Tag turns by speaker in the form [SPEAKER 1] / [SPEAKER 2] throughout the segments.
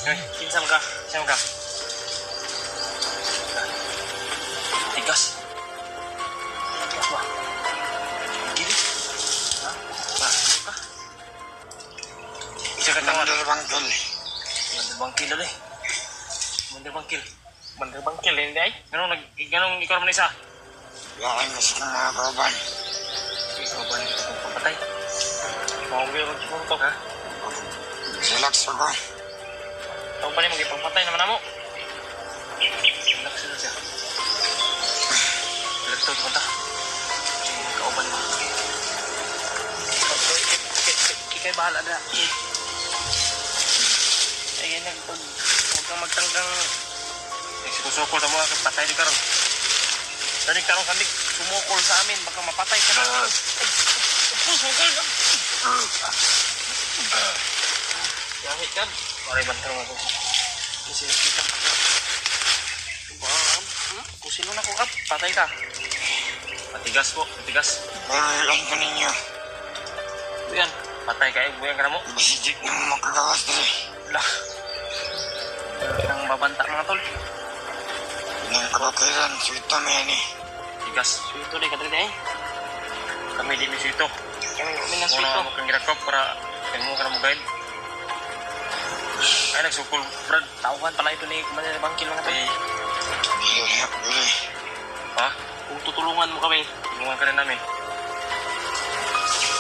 [SPEAKER 1] Ay, kinsam ka. Kinsam ka. Tigas. Tigas ba? Gili. Ha? Ba, ano ka? Isa ka tawad.
[SPEAKER 2] Manderbangkil.
[SPEAKER 1] Manderbangkil ulit. Manderbangkil. Manderbangkil, hindi ay? Ganong ikaw naman isa?
[SPEAKER 2] Yakin gusto ng mga kauban.
[SPEAKER 1] Kauban ito kung papatay. Mawagil ko kung ito, ha?
[SPEAKER 2] Relax ako.
[SPEAKER 1] Kauban yung magipapatay naman mo. Relax na siya. Relax ito, kumanta. Kauban mo. Ikay bahala na. Ayan, huwag kang magtanggang. Sikusukol sa mga patay di karon. Dali karon kandik sumukol sa amin baka mapatay ka na. Sumukol ka. Yahit kan. Mari bantang ako. Kasi kita pa. Kung sino na ko kap, patay ka. Matigas po, matigas.
[SPEAKER 2] Balikan ko ninyo.
[SPEAKER 1] Buyan, patay ka eh. Buyan ka na mo.
[SPEAKER 2] Masijik na makagawas dali.
[SPEAKER 1] Lah. Ang babanta mga tol.
[SPEAKER 2] Nang kabatiran, suito na yan eh.
[SPEAKER 1] Tigas, suito deh kadali eh. Kami di suito. Kami na suito. Muna mo kang girakop para mo ka na mo guide. Ay, nagsukul. Brad, tauhan pala ito ni Commander Bangkil mga tol.
[SPEAKER 2] Boleh.
[SPEAKER 1] Ha? Kung tutulungan mo kami, tulungan ka rin namin.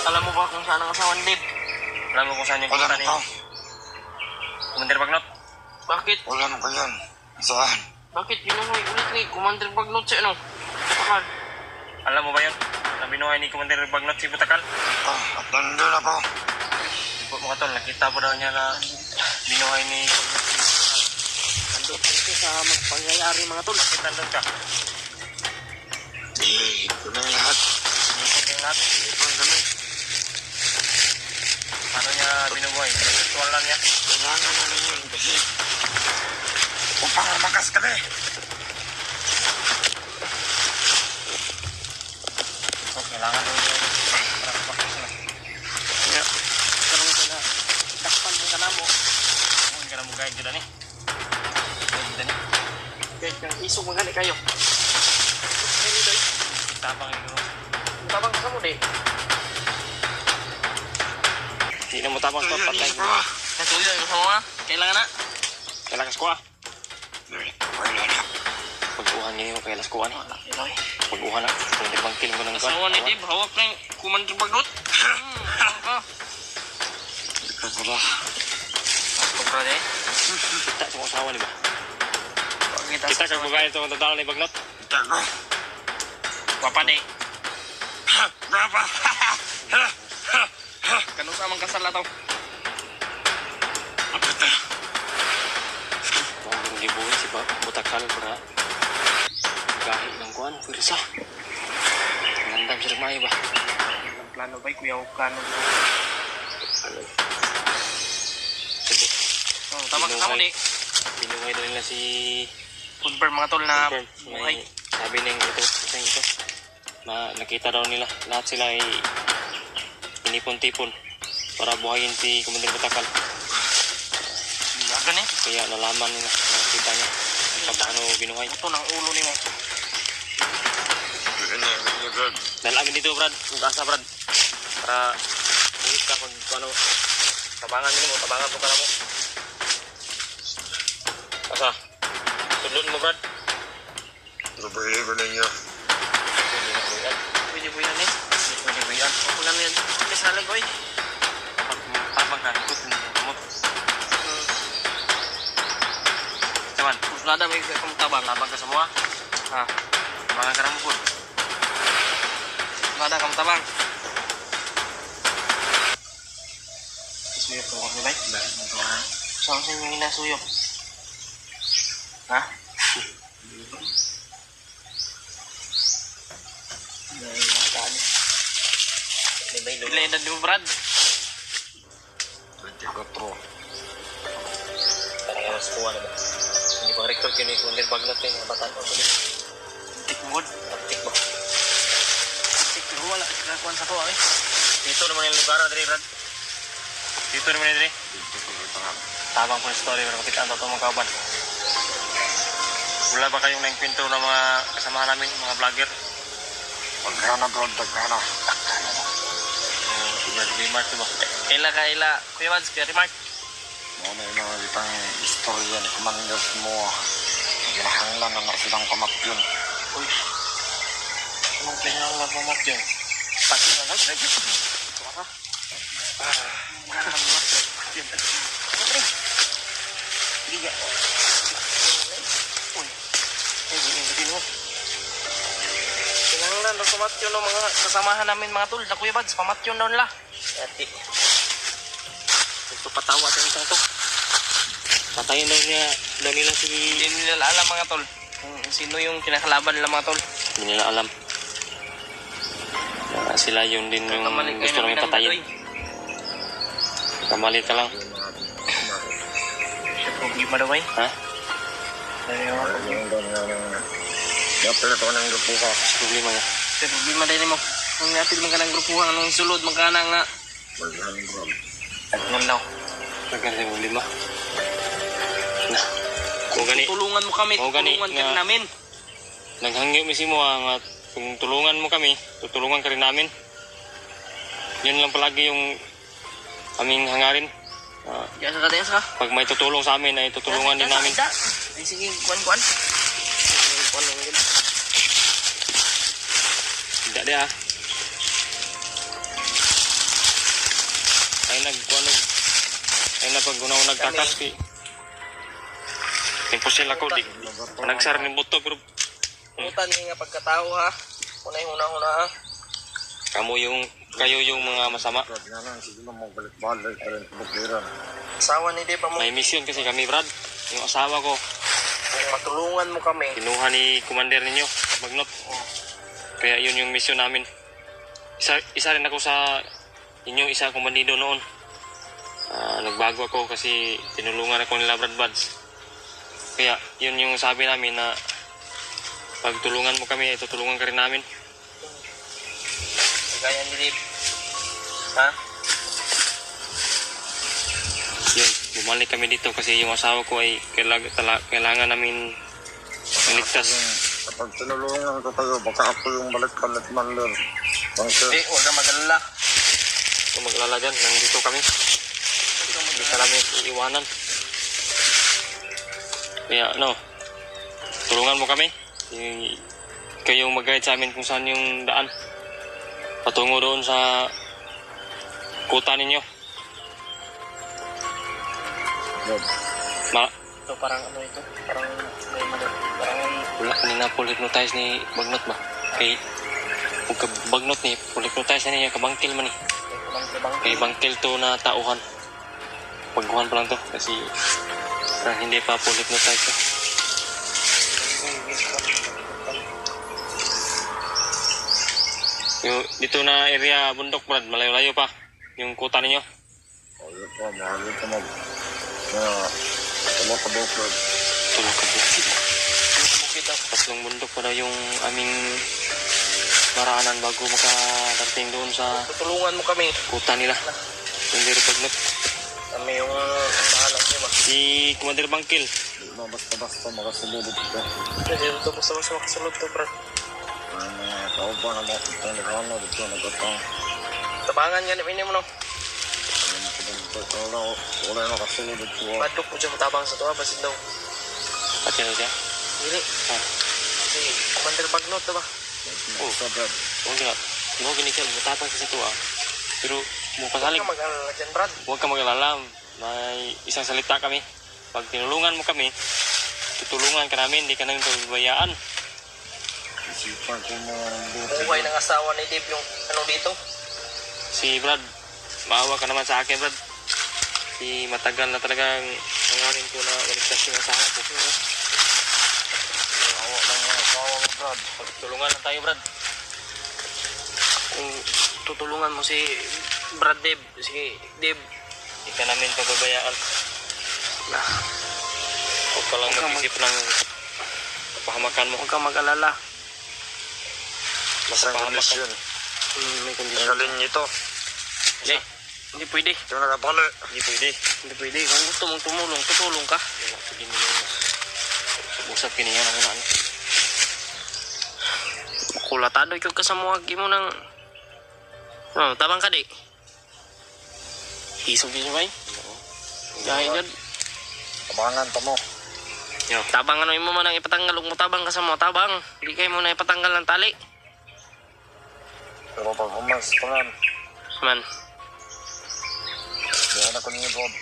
[SPEAKER 1] Alam mo ba kung saan ang asawa ni Dave? Alam mo kung saan yung kita ni Commander Bagnot? Bakit?
[SPEAKER 2] Ulam ko yun. Saan?
[SPEAKER 1] Bakit binuhay ulit ni Commander Bagnot si ano? Butakal. Alam mo ba yun? Na binuhay ni Commander Bagnot si Butakal?
[SPEAKER 2] At nandun ako.
[SPEAKER 1] Ipo mga tol, nakita po daw niya na binuhay ni nandun kasi sa magpangyayari mga tol. Bakit nandun ka?
[SPEAKER 2] Ito na yung lahat.
[SPEAKER 1] Sinikot yung lahat.
[SPEAKER 2] Ito ang dami.
[SPEAKER 1] Paano niya binubuhay? Virtual lang niya.
[SPEAKER 2] Kailangan na rin yun kasi upang umakas ka na eh.
[SPEAKER 1] Kailangan mo yung para mabakas na. Kaya, karoon ko na dakpan mo ka na mo. Huwag ka na mo guide dyan eh. Guide dyan eh. Guide kang isog mga gani kayo. Kaya nito eh. Tabang ito. Tabang ka mo di. Hindi na mo tabang sa patay. Nasuyo yung sama. Kailangan na. Kailangan sa kuha.
[SPEAKER 2] Wala na.
[SPEAKER 1] Pag-uhan niyo yung kailas kuha ni. Pag-uhan na. Kung Bangkil ko ng kuha. Asawa ni Dave, hawak na yung Commander Bagnot.
[SPEAKER 2] Ito pala.
[SPEAKER 1] Sobra na eh. Kita sa asawa ni ba? Kita kag bagay ito ang tatalo ni Bagnot.
[SPEAKER 2] Kita ko.
[SPEAKER 1] Wapa di.
[SPEAKER 2] Brava!
[SPEAKER 1] Kanong sa amang kasal na to?
[SPEAKER 2] Apa ito?
[SPEAKER 1] Ang gibuhin si Butakal para gahi ng kuhan, pirsa. Nandam siya nagmay ba? Ang plano ba'y kuya o plano ba? Tama ka mo ni. Binuhay daw nila si... Confirm mga tol na buhay. Sabi niyang ito. Na nakita daw nila. Lahat sila ay tinipon-tipon para buhayin si Commander Butakal. Ganun eh. Kaya nalaman nila, nakita niya kung paano binuhay. Ito ng ulo ni mo. Dalamin dito Brad, ugasa Brad. Para buhit ka kung ano. Tabangan mo, tabangan mo ka na mo. Asa? Tudlun mo Brad.
[SPEAKER 2] Trabahin ko ninyo.
[SPEAKER 1] Pwede po yan eh. Pwede po yan. Ako lang yan. May salag ko eh. Tabang ka, ikot mo. Saman, puslada may kung tabang. Tabang ka semua. Ha, tabangan ka na mo po. Puslada kang tabang. Suyok ko kami ba? Saan sa yung inasuyok? Ha? Ilan edad mo, Brad?
[SPEAKER 2] 24.
[SPEAKER 1] Parang alas kuha na ba? Hindi pang record yun eh. Commander Bagnot yun. Bataan ko ulit. Antik mod? Antik ba? Antik pero wala. Kinakuhan sa kuha eh. Dito naman yung lugar na dali, Brad. Dito naman yung dali.
[SPEAKER 2] Dito ko ito nga.
[SPEAKER 1] tabang po yung story pero kapitaan to mga kauban. Wala ba kayong naingkwento ng mga kasamahan namin, mga vlogger?
[SPEAKER 2] Pagkana bro, pagkana.
[SPEAKER 1] Brad Remark diba? Kaila, Kuya Wads, Kuya Remark.
[SPEAKER 2] May mga itang istorya ni Commander mo. Ginahanglan na silang pamakyon.
[SPEAKER 1] Uy, anong pinangalan mo mat yun? Pati na lang, lagi. Suara. Mga mat yun. Patre. Liga. Uy, ay, hindi mo. Pinangalan na pamatyon ng mga kasamahan namin mga tol. Sa Kuya Wads, pamatyon daw nila. Ati. Ito patawa sa isang to. Patayin daw nila si... Hindi nila alam mga tol. Kung sino yung kinakalaban nila mga tol. Hindi nila alam. Sila yun din yung gusto namin patayin. Kamalit ka lang. Siya problema daw ay? Ha?
[SPEAKER 2] Dapat ito ka ng grupo ka.
[SPEAKER 1] Problema nga. Problema din mo. Kung natin mga kanang grupuhan, anong sulod, magkana nga. Nagman daw. Nagman daw problema. Nah, tulungan mo kami, tulungan ka rin namin. Naghangyo mismo nga kung tulungan mo kami, tutulungan ka rin namin. Yun lang palagi yung aming hangarin. Yasa ka. Pag may tutulong sa amin ay tutulungan din namin. Ay sige, kuan. Kuan lang yun. Hindi di ha. Ay ay na pag unaw nagtakas ki. Imposil ako di. Nagsar ni buto pero utan nga pagkatao ha. Unay una ha. Kayo yung mga masama. Asawa ni Dave mo. May mission kasi kami Brad. Yung asawa ko. Matulungan mo kami. Kinuha ni commander ninyo, Bagnot. Kaya yun yung mission namin. Isa rin ako sa inyong isa kong bandido noon. Nagbago ako kasi tinulungan ako nila Brad Buds. Kaya yun yung sabi namin na pag tulungan mo kami, tutulungan ka rin namin. Kaya ni Dave. Ha? Yun, bumalik kami dito kasi yung asawa ko ay kailangan namin iligtas.
[SPEAKER 2] Kapag tinulungan ko kayo, baka ako yung balik-balik man lang.
[SPEAKER 1] Huwag ka mag-alala. Huwag ka mag-alala dyan, nandito kami. Hindi ka namin iiwanan. Kaya tulungan mo kami. Kayo mag-guide sa amin kung saan yung daan. Patungo doon sa kuta ninyo. Ito parang ito? Parang may wala kanina full hypnotize ni Bagnot ba? Kay Bagnot ni full hypnotize na niya kabangkil man ni. Kay bangkil to na tauhan. Pagkuhan pa lang to kasi parang hindi pa full hypnotize to. Yung dito na area bundok Brad, malayo-layo pa yung kuta ninyo.
[SPEAKER 2] Ayun pa, mahal ka mag tulog ka bukid.
[SPEAKER 1] Tulog ka bukid. Tatlong bundok pa daw yung aming maraanan bago makarating doon sa tutulungan mo kami kuta nila. Hindi rin Bagnot. Kami yung bahalang siya ba? Si Commander Bangkil.
[SPEAKER 2] Basta makasulod ito.
[SPEAKER 1] Hindi ito basta makasulod ito Brad.
[SPEAKER 2] Kau pa na mo itong nagano dito nagkatang.
[SPEAKER 1] Tabangan ganit ini mo no.
[SPEAKER 2] Wala na kasulod ito.
[SPEAKER 1] Padok po siya matabang sa tuwa basit daw. Pati na siya? Hindi. Si Commander Bagnot ba? Oo. Oo nga. Hindi mo ginikil matabang sa tuwa. Pero mupasalig. Huwag ka mag-alala dyan Brad. Huwag ka mag-alala. May isang salita kami. Pag tinulungan mo kami, tutulungan ka namin, hindi ka namin pababayaan. Buhay ng asawa ni Dave yung dito? Si Brad, maawa ka naman sa akin Brad. Si matagal na talagang nangarin ko na maligtas yung asawa ko. Maawa lang yung asawa mo Brad. Pagtulungan lang tayo Brad. Kung tutulungan mo si Brad Dave, si Dave, hindi ka namin pababayaan. Huwag ka lang mag-isip ng pahamakan mo. Huwag kang mag-alala.
[SPEAKER 2] Masang kondisyon.
[SPEAKER 1] May kondisyon.
[SPEAKER 2] Ang galing nito.
[SPEAKER 1] Hindi. Hindi pwede.
[SPEAKER 2] Ito na kapali.
[SPEAKER 1] Hindi pwede. Hindi pwede. Kung gusto mong tumulong, tutulong ka. Sige nila yun. Usap kini yan ang una. Kulatado ikaw ka sa muwagi mo ng... Oh, tabang ka di. Hisog yun ba? Gaya dyan.
[SPEAKER 2] Tabangan pa mo.
[SPEAKER 1] Tabang ano mo man ang ipatanggal. Huwag mo tabang ka sa mo. Tabang. Hindi kayo mo na ipatanggal ng tali.
[SPEAKER 2] Pero pag umas pa nga.
[SPEAKER 1] Man.
[SPEAKER 2] Diyan ako niyo Bob.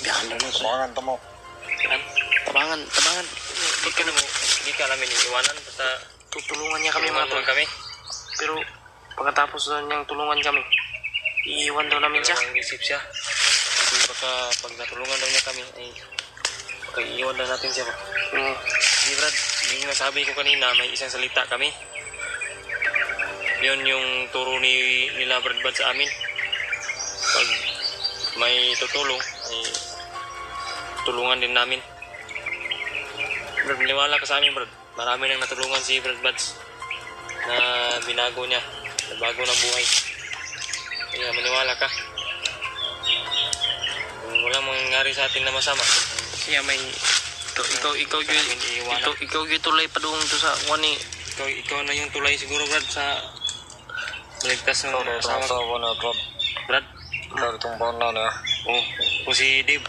[SPEAKER 1] Biyahan na na.
[SPEAKER 2] Tabangan pa mo.
[SPEAKER 1] Tabangan. Tabangan. Hindi ka namin iiwanan. Basta tutulungan niya kami mga tol. Kami. Pero pagkatapos niyang tulungan kami, iiwan daw namin siya. Isip siya. Kasi baka pag natulungan daw niya kami, ay baka iiwan daw natin siya. Hindi Brad, yung nasabi ko kanina, may isang salita kami. Yun yung turo nila Brad Bad sa amin. Pag may tutulong, ay tulungan din namin. Brad, maniwala ka sa amin Brad. Marami nang natulungan si Brad Bads na binago niya, nabago ng buhay. Kaya maniwala ka. Kung walang mangyari sa atin na masama, kaya may ikaw yung tulay pa doon to sa wani. Ikaw na yung tulay siguro Brad sa maligtas ng asawa ko.
[SPEAKER 2] Asawa na Bob.
[SPEAKER 1] Brad?
[SPEAKER 2] Ikaw itong baon na niya.
[SPEAKER 1] Oo. Kung si Dave.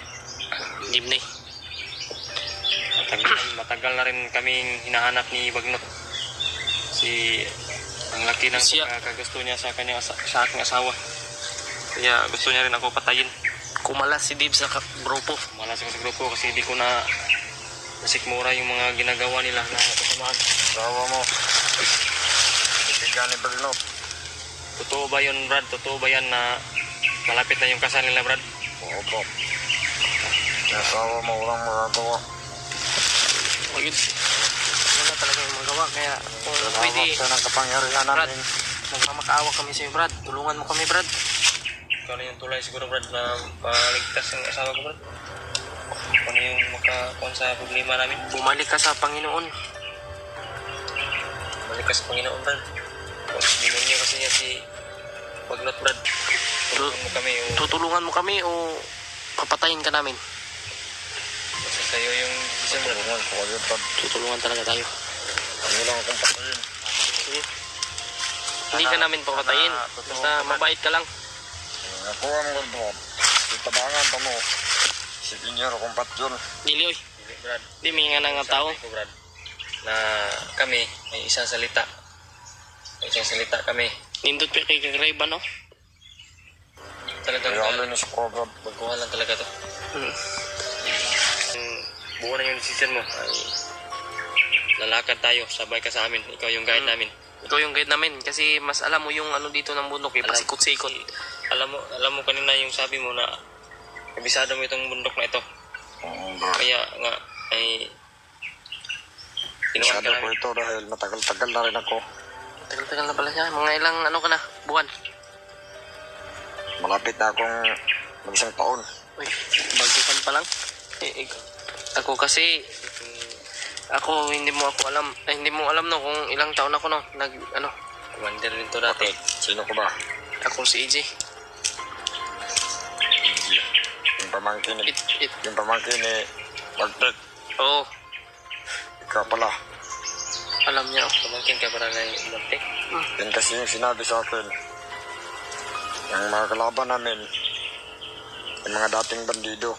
[SPEAKER 1] Dave na eh. Matagal na rin kaming hinahanap ni Bagnot. Ang laki ng pagkakagusto niya sa aking asawa. Kaya gusto niya rin ako patayin. Kumalas si Dave sa grupo. Kumalas ako sa grupo kasi hindi ko na nasikmura yung mga ginagawa nila na kasamaan.
[SPEAKER 2] Asawa mo. Bitigan ni Bagnot.
[SPEAKER 1] Totoo ba yun Brad? Totoo ba yan na malapit na yung kasal nila Brad?
[SPEAKER 2] Oo Bob. Asawa mo walang magagawa.
[SPEAKER 1] Wala talaga yung magawa. Kaya kung pwede
[SPEAKER 2] Salamat sa ng kapangyarihan
[SPEAKER 1] Brad,
[SPEAKER 2] namin.
[SPEAKER 1] nagmamakaawa kami sa iyo Brad. Tulungan mo kami Brad. Ikaw na yung tulay siguro Brad na paligtas ng asawa ko Brad. Ikaw na yung makakuha sa problema namin. Bumalik ka sa Panginoon. Bumalik ka sa Panginoon Brad. Demonyo kasi niya si Bagnot Brad. Tutulungan mo kami o papatayin ka namin? Basta sa'yo yung isang Brad. Tutulungan talaga tayo.
[SPEAKER 2] Ano lang akong patayin.
[SPEAKER 1] Sige. Hindi ka namin papatayin. Basta mabait ka lang.
[SPEAKER 2] Nakuha mo Bob. Tabangan pa mo. Si Pinyero kung patyon.
[SPEAKER 1] Dili oy. Brad. Di may nga nga tao. Brad, na kami may isang salita. May isang salita kami. Nindot pa kay Kagrayba no? Talagang
[SPEAKER 2] kaya alin sa program.
[SPEAKER 1] Magkuha lang talaga to. Buo na yung decision mo. Ay, lalakad tayo. Sabay ka sa amin. Ikaw yung guide namin. Ikaw yung guide namin. Kasi mas alam mo yung ano dito ng bundok. Pasikot-sikot. Alam mo kanina yung sabi mo na kabisado mo itong bundok na ito. Kaya nga ay kinuha ka
[SPEAKER 2] ko ito dahil matagal-tagal na rin ako.
[SPEAKER 1] Tagal-tagal na pala siya. Mga ilang ano ka na? Buwan?
[SPEAKER 2] Malapit na akong mag-isang taon.
[SPEAKER 1] Uy, baguhan pa lang. Ako kasi hindi mo alam no kung ilang taon ako no commander nito dati.
[SPEAKER 2] Sino ko ba?
[SPEAKER 1] Ako si EJ.
[SPEAKER 2] Yung pamangkin ni Bagdad.
[SPEAKER 1] Oo.
[SPEAKER 2] Ikaw pala.
[SPEAKER 1] Alam niya ako. Pamangkin ka para na yung Bagdad.
[SPEAKER 2] Yan kasi yung sinabi sa akin. Yung mga kalaban namin, yung mga dating bandido.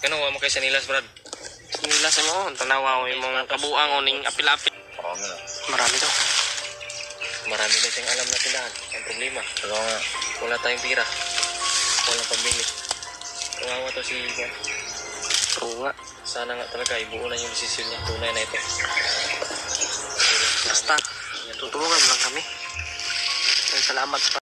[SPEAKER 1] Ganun mo kay Sanilas, Brad? Sanilas mo, tanawa ko yung mga kabuang o ning apil-apil. Marami daw. Marami daw siyang alam na tindahan. Ang problema. Wala tayong pira. Walang pambili. Kawawa to si Iga. Oo nga. Sana nga talaga ibuo na yung desisyon niya. Tunay na ito. Basta, tutulungan lang kami. Salamat pa.